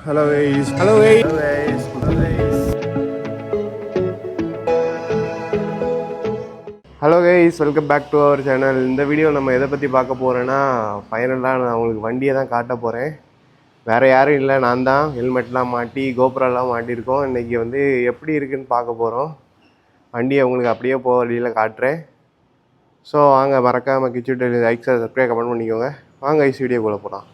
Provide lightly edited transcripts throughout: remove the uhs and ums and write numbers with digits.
Hello guys. Hello guys. Hello guys. Hello guys. Hello guys, welcome back to our channel. இந்த video நம்ம எதை பற்றி பார்க்க போகிறேன்னா, ஃபைனலாக நான் உங்களுக்கு வண்டியை தான் காட்ட போகிறேன். வேறு யாரும் இல்லை, நான் தான் ஹெல்மெட்லாம் மாட்டி கோப்ராலாம் மாட்டியிருக்கோம். இன்றைக்கி வந்து எப்படி இருக்குதுன்னு பார்க்க போகிறோம். வண்டியை உங்களுக்கு அப்படியே போக வழியில் காட்டுறேன். ஸோ வாங்க, மறக்காமல் கிச்சுட்டு லைக் சப்ஸ்கிரைப் கமெண்ட் பண்ணிக்கோங்க. வாங்க கைஸ், வீடியோக்குள்ளே போகலாம்.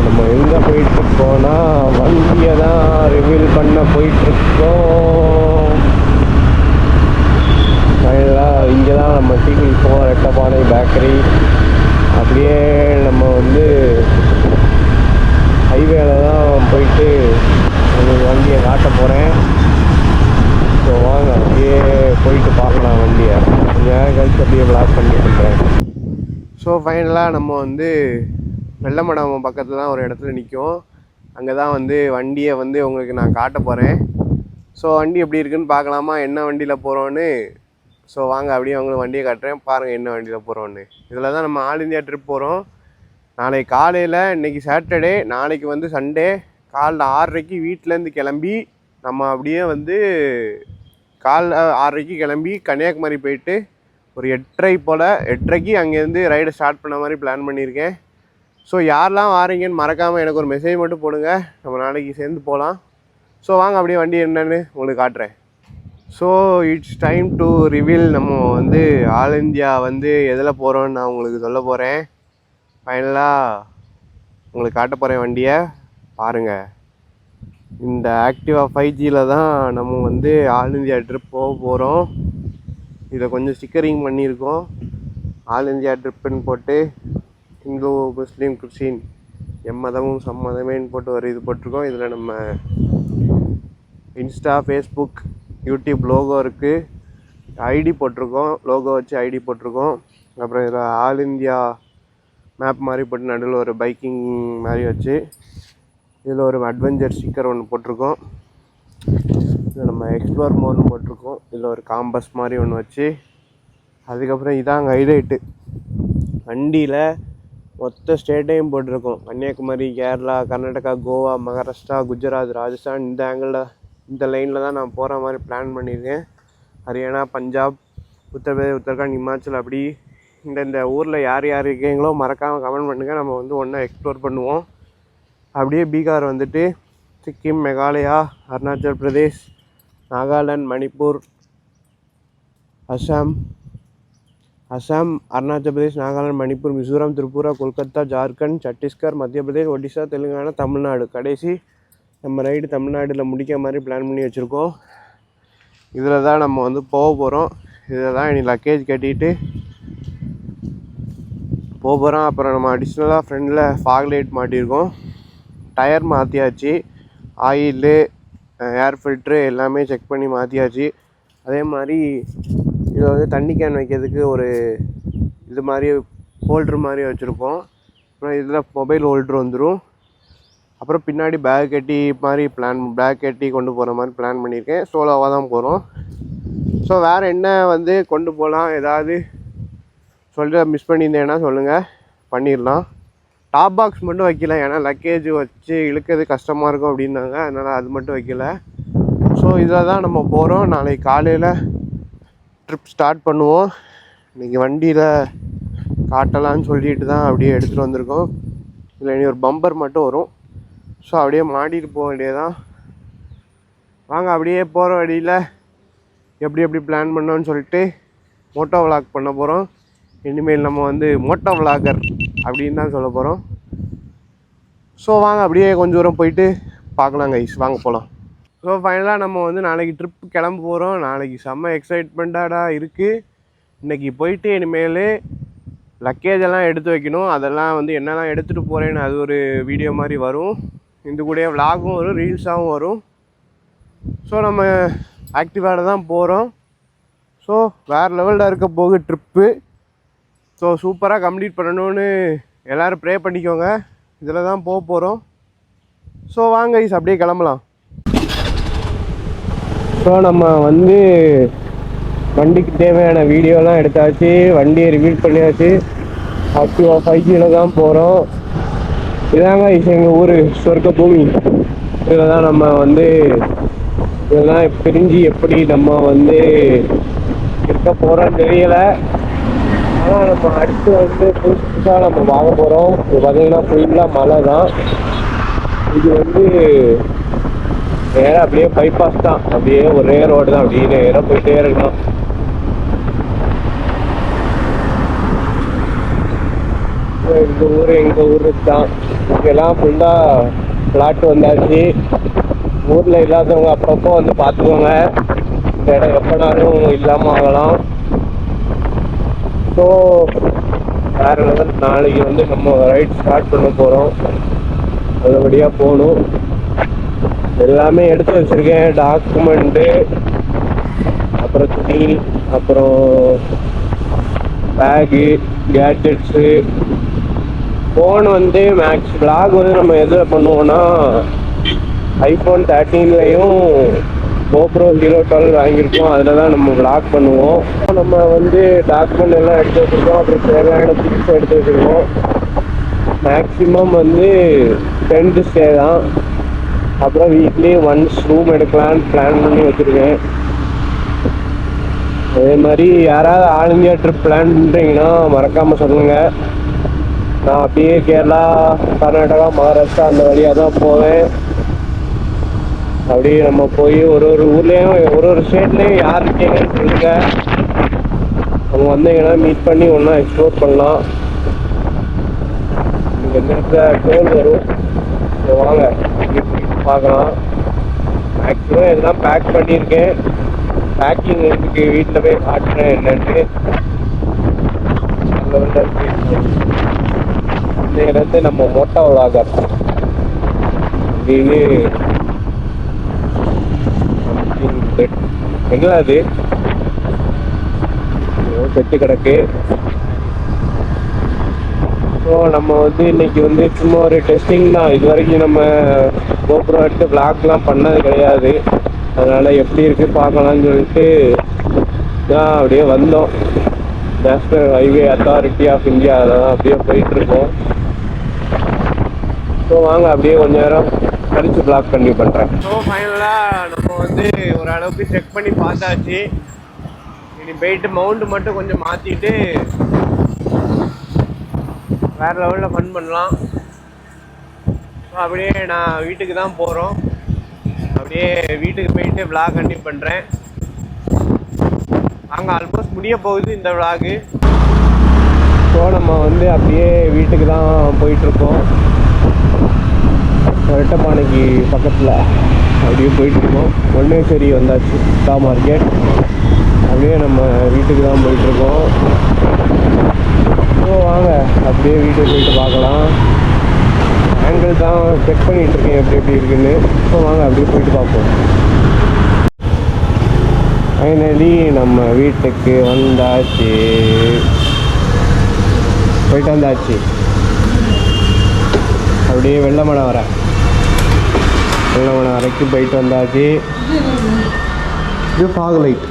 நம்ம எங்கே போயிட்டுருக்கோன்னா, வண்டியை தான் ரிவீல் பண்ண போயிட்டுருக்கோம். இங்கே தான் நம்ம டீ குடிப்போம், ரெட்டப்பானை பேக்கரி. அப்படியே நம்ம வந்து ஹைவேல தான் போயிட்டு உங்களுக்கு வண்டியை காட்ட போகிறேன். ஸோ வாங்க, அப்படியே போயிட்டு பார்க்கலாம் வண்டியை. கொஞ்சம் நேரம் கழிச்சு அப்படியே விளாக் பண்ணிட்டுருக்கேன். ஸோ ஃபைனலாக நம்ம வந்து வெள்ளமடம் பக்கத்தில் தான் ஒரு இடத்துல நிற்கும். அங்கே தான் வந்து வண்டியை வந்து உங்களுக்கு நான் காட்ட போகிறேன். ஸோ வண்டி எப்படி இருக்குன்னு பார்க்கலாமா, என்ன வண்டியில் போகிறோன்னு. ஸோ வாங்க, அப்படியே அவங்களுக்கு வண்டியை காட்டுறேன், பாருங்கள் என்ன வண்டியில் போகிறோன்னு. இதில் தான் நம்ம ஆல் இந்தியா ட்ரிப் போகிறோம். நாளைக்கு காலையில், இன்றைக்கி சாட்டர்டே, நாளைக்கு வந்து சண்டே, காலைல 6:30 வீட்டிலேருந்து கிளம்பி நம்ம அப்படியே வந்து காலைல 6:30 கிளம்பி கன்னியாகுமரி போயிட்டு ஒரு 8:30 போல் 8:30 அங்கேருந்து ரைடை ஸ்டார்ட் பண்ண மாதிரி பிளான் பண்ணியிருக்கேன். ஸோ யாரெல்லாம் வாரீங்கன்னு மறக்காமல் எனக்கு ஒரு மெசேஜ் மட்டும் போடுங்க, நம்ம நாளைக்கு சேர்ந்து போகலாம். ஸோ வாங்க, அப்படியே வண்டி என்னன்னு உங்களுக்கு காட்டுறேன். So it's time to reveal. நம்ம வந்து ஆல் இந்தியா வந்து எதில் போகிறோன்னு நான் உங்களுக்கு சொல்ல போகிறேன். ஃபைனலாக உங்களுக்கு காட்ட போகிறேன் வண்டியை, பாருங்கள். இந்த ஆக்டிவா 5Gயில் தான் நம்ம வந்து ஆல் இந்தியா ட்ரிப் போக போகிறோம். இதை கொஞ்சம் ஸ்டிக்கரிங் பண்ணியிருக்கோம், ஆல் இந்தியா ட்ரிப்புன்னு போட்டு. இந்து, முஸ்லீம், கிறிஸ்டின் எம்மதமும் சம்மதமேன்னு போட்டு ஒரு இது போட்டிருக்கோம். இதில் நம்ம இன்ஸ்டா, ஃபேஸ்புக், யூடியூப் லோகோ இருக்குது, ஐடி போட்டிருக்கோம், லோகோ வச்சு ஐடி போட்டிருக்கோம். அப்புறம் இதில் ஆல் இந்தியா மேப் மாதிரி போட்டு நடுவில் ஒரு பைக்கிங் மாதிரி வச்சு இதில் ஒரு அட்வென்ச்சர் ஸ்டிக்கர் ஒன்று போட்டிருக்கோம். இதில் நம்ம எக்ஸ்ப்ளோர் மோட்னு போட்டிருக்கோம். இதில் ஒரு காம்பஸ் மாதிரி ஒன்று வச்சு, அதுக்கப்புறம் இதாங்க ஹைலைட்டு, வண்டியில் மொத்த ஸ்டேட்டையும் போட்டிருக்கோம். கன்னியாகுமரி, கேரளா, கர்நாடகா, கோவா, மகாராஷ்டிரா, குஜராத், ராஜஸ்தான். இந்த ஆங்கிளில், இந்த லைனில் தான் நான் போகிற மாதிரி பிளான் பண்ணியிருக்கேன். ஹரியானா, பஞ்சாப், உத்தரப்பிரதேஷ், உத்தரகாண்ட், இமாச்சல், அப்படி இந்த ஊரில் யார் யார் இருக்கீங்களோ மறக்காமல் கமெண்ட் பண்ணுங்கள். நம்ம வந்து ஒன்றா எக்ஸ்ப்ளோர் பண்ணுவோம். அப்படியே பீகார் வந்துட்டு சிக்கிம், மேகாலயா, அருணாச்சல் பிரதேஷ், நாகாலாந்து, மணிப்பூர், அசாம், அருணாச்சல் பிரதேஷ், நாகாலாந்து, மணிப்பூர், மிசோரம், திரிபுரா, கொல்கத்தா, ஜார்க்கண்ட், சத்தீஸ்கர், மத்திய பிரதேஷ், ஒடிசா, தெலுங்கானா, தமிழ்நாடு. கடைசி நம்ம ரைடு தமிழ்நாட்டில் முடிக்க மாதிரி பிளான் பண்ணி வச்சுருக்கோம். இதில் தான் நம்ம வந்து போக போகிறோம். இதில் தான் இனி லக்கேஜ் கட்டிட்டு போக போகிறோம். அப்புறம் நம்ம அடிஷ்னலாக ஃப்ரெண்டில் ஃபாக் லைட் மாட்டியிருக்கோம், டயர் மாற்றியாச்சு, ஆயிலு, ஏர் ஃபில்ட்ரு எல்லாமே செக் பண்ணி மாற்றியாச்சு. அதே மாதிரி இதில் வந்து தண்ணி கேன் வைக்கிறதுக்கு ஒரு இது மாதிரி ஹோல்ட்ரு மாதிரி வச்சுருக்கோம். அப்புறம் இதில் மொபைல் ஹோல்ட்ரு வந்துடும். அப்புறம் பின்னாடி பேக் கட்டி கொண்டு போகிற மாதிரி பிளான் பண்ணியிருக்கேன். சோலோவாக தான் போகிறோம். ஸோ வேறு என்ன வந்து கொண்டு போகலாம், ஏதாவது சொல்லிட்டு மிஸ் பண்ணியிருந்தேன்னா சொல்லுங்கள், பண்ணிடலாம். டாப் பாக்ஸ் மட்டும் வைக்கல, ஏன்னா லக்கேஜ் வச்சு இழுக்கிறது கஷ்டமாக இருக்கும் அப்படின்னாங்க, அதனால் அது மட்டும் வைக்கல. ஸோ இதில் தான் நம்ம போகிறோம். நாளைக்கு காலையில் ட்ரிப் ஸ்டார்ட் பண்ணுவோம். இன்றைக்கி வண்டியில் காட்டலான்னு சொல்லிட்டு தான் அப்படியே எடுத்துகிட்டு வந்திருக்கோம். இதில் இனி ஒரு பம்பர் மட்டும் வரும். ஸோ அப்படியே மாட்டிட்டு போக வேண்டியதான். வாங்க, அப்படியே போகிற வழியில் எப்படி பிளான் பண்ணோன்னு சொல்லிட்டு மோட்டோ விளாக் பண்ண போகிறோம். இனிமேல் நம்ம வந்து மோட்டோ விளாகர் அப்படின்னு தான் சொல்ல போகிறோம். ஸோ வாங்க, அப்படியே கொஞ்சம் தூரம் போயிட்டு பார்க்கலாம் கைஸ், வாங்க போகலாம். ஸோ ஃபைனலாக நம்ம வந்து நாளைக்கு ட்ரிப் கிளம்ப போகிறோம். நாளைக்கு செம்ம எக்ஸைட்மெண்ட்டாக இருக்குது. இன்றைக்கி போயிட்டு இனிமேல் லக்கேஜெல்லாம் எடுத்து வைக்கணும். அதெல்லாம் வந்து என்னெல்லாம் எடுத்துகிட்டு போகிறேன்னு அது ஒரு வீடியோ மாதிரி வரும். இந்த கூட விலாகும் வரும், ரீல்ஸாகவும் வரும். ஸோ நம்ம ஆக்டிவாவில் தான் போகிறோம். ஸோ வேறு லெவலில் இருக்க போகுது ட்ரிப்பு. ஸோ சூப்பராக கம்ப்ளீட் பண்ணணும்னு எல்லோரும் ப்ரே பண்ணிக்கோங்க. இதில் தான் போக போகிறோம். ஸோ வாங்க கைஸ், அப்படியே கிளம்பலாம். ஸோ நம்ம வந்து வண்டிக்கு தேவையான வீடியோலாம் எடுத்தாச்சு, வண்டியை ரிவ்யூ பண்ணியாச்சு. ஆக்டிவா 5Gயில் தான் போகிறோம். இதாங்க எங்கள் ஊர் சொர்க்க பூமி. இதில் தான் நம்ம வந்து இதெல்லாம் பிரிஞ்சு எப்படி நம்ம வந்து இருக்க போகிறோன்னு தெரியலை. ஆனால் நம்ம அடுத்து வந்து புதுசாக நம்ம பார்க்க போகிறோம். இது பார்த்தீங்கன்னா ஃபுல்லாக மலை தான். இது வந்து நேராக அப்படியே பைபாஸ் தான், அப்படியே ஒரே ரோடு தான், அப்படியே நேராக போயிட்டே இருக்கணும். எங்கள் ஊர் தான். இங்கெல்லாம் ஃபுல்லாக பிளாட் வந்தாச்சு. ஊரில் இல்லாதவங்க அப்பப்போ வந்து பார்த்துக்கோங்க. இந்த இடம் எப்போனாலும் இல்லாமல் ஆகலாம். ஸோ வேறு லெவல். நாளைக்கு வந்து நம்ம ரைட் ஸ்டார்ட் பண்ண போகிறோம். நல்லபடியாக போகணும். எல்லாமே எடுத்து வச்சுருக்கேன், டாக்குமெண்ட்டு, அப்புறம் துணி, அப்புறம் பேகு, கேட்ஜெட்ஸு. ஃபோன் வந்து மேக்ஸ் விளாக் வந்து நம்ம எதில் பண்ணுவோன்னா ஐஃபோன் 13லையும் GoPro Hero 12 வாங்கியிருக்கோம். அதில் தான் நம்ம விளாக் பண்ணுவோம். நம்ம வந்து டாக்குமெண்ட் எல்லாம் எடுத்து வச்சுருக்கோம். அப்புறம் தேவையான திங்ஸ் எடுத்து வச்சுருக்கோம். மேக்ஸிமம் வந்து 10 ஸ்டே தான். அப்புறம் வீக்லி ஒன்ஸ் ரூம் எடுக்கலான்னு பிளான் பண்ணி வச்சுருக்கேன். அதே மாதிரி யாராவது ஆல் இந்தியா ட்ரிப் பிளான் பண்ணுறீங்கன்னா மறக்காமல் சொல்லுங்கள். நான் அப்படியே கேரளா, கர்நாடகா, மகாராஷ்டிரா அந்த வழியாக தான் போவேன். அப்படியே நம்ம போய் ஒரு ஊர்லேயும் ஒரு ஸ்டேட்லேயும் யார் இருக்கீங்கன்னு சொல்லுங்க. அவங்க வந்தீங்கன்னா மீட் பண்ணி ஒன்றா எக்ஸ்ப்ளோர் பண்ணலாம். நீங்கள் எந்த இடத்துல டோல் வரும் வாங்க பார்க்கலாம். மேக்ஸிமம் எல்லாம் பேக் பண்ணியிருக்கேன். பேக்கிங் இருக்கு, வீட்டில் போய் காட்டுறேன் என்னன்ட்டு. இன்னையிலேருந்து நம்ம மோட்டா விளாகர் அப்படின்னு எங்கே அது செட்டு கிடக்கு. ஸோ நம்ம வந்து இன்னைக்கு வந்து சும்மா ஒரு டெஸ்டிங் தான். இது வரைக்கும் நம்ம GoPro எடுத்து விளாக்லாம் பண்ணது கிடையாது. அதனால் எப்படி இருக்குது பார்க்கலான்னு சொல்லிட்டு தான் அப்படியே வந்தோம். National highway authority of India தான் அப்படியே போயிட்டுருக்கோம். ஸோ வாங்க அப்படியே கொஞ்ச நேரம் கழிச்சு பிளாக் பண்ணி பண்ணுறேன். ஸோ ஃபைனலாக நம்ம வந்து ஓரளவுக்கு செக் பண்ணி பார்த்தாச்சு. இனி போயிட்டு மவுண்ட் மட்டும் கொஞ்சம் மாற்றிட்டு வேறு லெவலில் ஃபன் பண்ணலாம். ஸோ அப்படியே நான் வீட்டுக்கு தான் போகிறோம். அப்படியே வீட்டுக்கு போயிட்டு விளாக் கண்டினியூ பண்ணுறேன். அங்கே ஆல்மோஸ்ட் முடிய போகுது இந்த விளாகு. ஸோ நம்ம வந்து அப்படியே வீட்டுக்கு தான் போயிட்டுருக்கோம். ரெட்டப்பானைக்கு பக்கத்தில் அப்படியே போயிட்டுருக்கோம். ஒன்னேஸ்வரி வந்தாச்சு, ஸ்டா மார்க்கெட். அப்படியே நம்ம வீட்டுக்கு தான் போயிட்டுருக்கோம். ஸோ வாங்க அப்படியே வீட்டுக்கு போயிட்டு பார்க்கலாம். ஆங்கிள் தான் செக் பண்ணிகிட்ருக்கேன் எப்படி இருக்குன்னு. ஸோ வாங்க அப்படியே போயிட்டு பார்ப்போம். ஃபைனலி நம்ம வீட்டுக்கு வந்தாச்சு, போயிட்டு வந்தாச்சு. அப்படியே வெள்ளமலை வரைக்கும் போயிட்டு வந்தாச்சு. இது ஃபாக் லைட்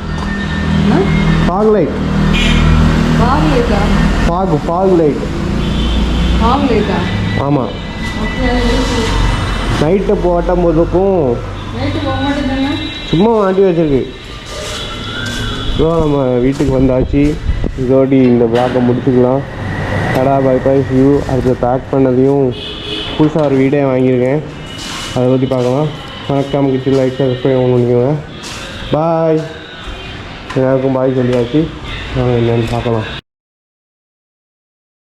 ஆமாம். நைட்டு போட்டும் போதுக்கும் சும்மா மாட்டி வச்சிருக்கு. ஸோ நம்ம வீட்டுக்கு வந்தாச்சு. இதோடி இந்த பிளாக்கை முடிச்சுக்கலாம். கடா பைபாஸ் வியூ அதில் பேக் பண்ணதையும் புதுசாக ஒரு வீடியோ வாங்கியிருக்கேன், அதை பற்றி பார்க்கலாம். மறக்காம கிட்ட லைக் சப்ஸ்கிரைப் பண்ணிக்கோங்க. பாய். எல்லாருக்கும் பாய் சொல்லியாச்சு. என்னென்னு பார்க்கலாம்.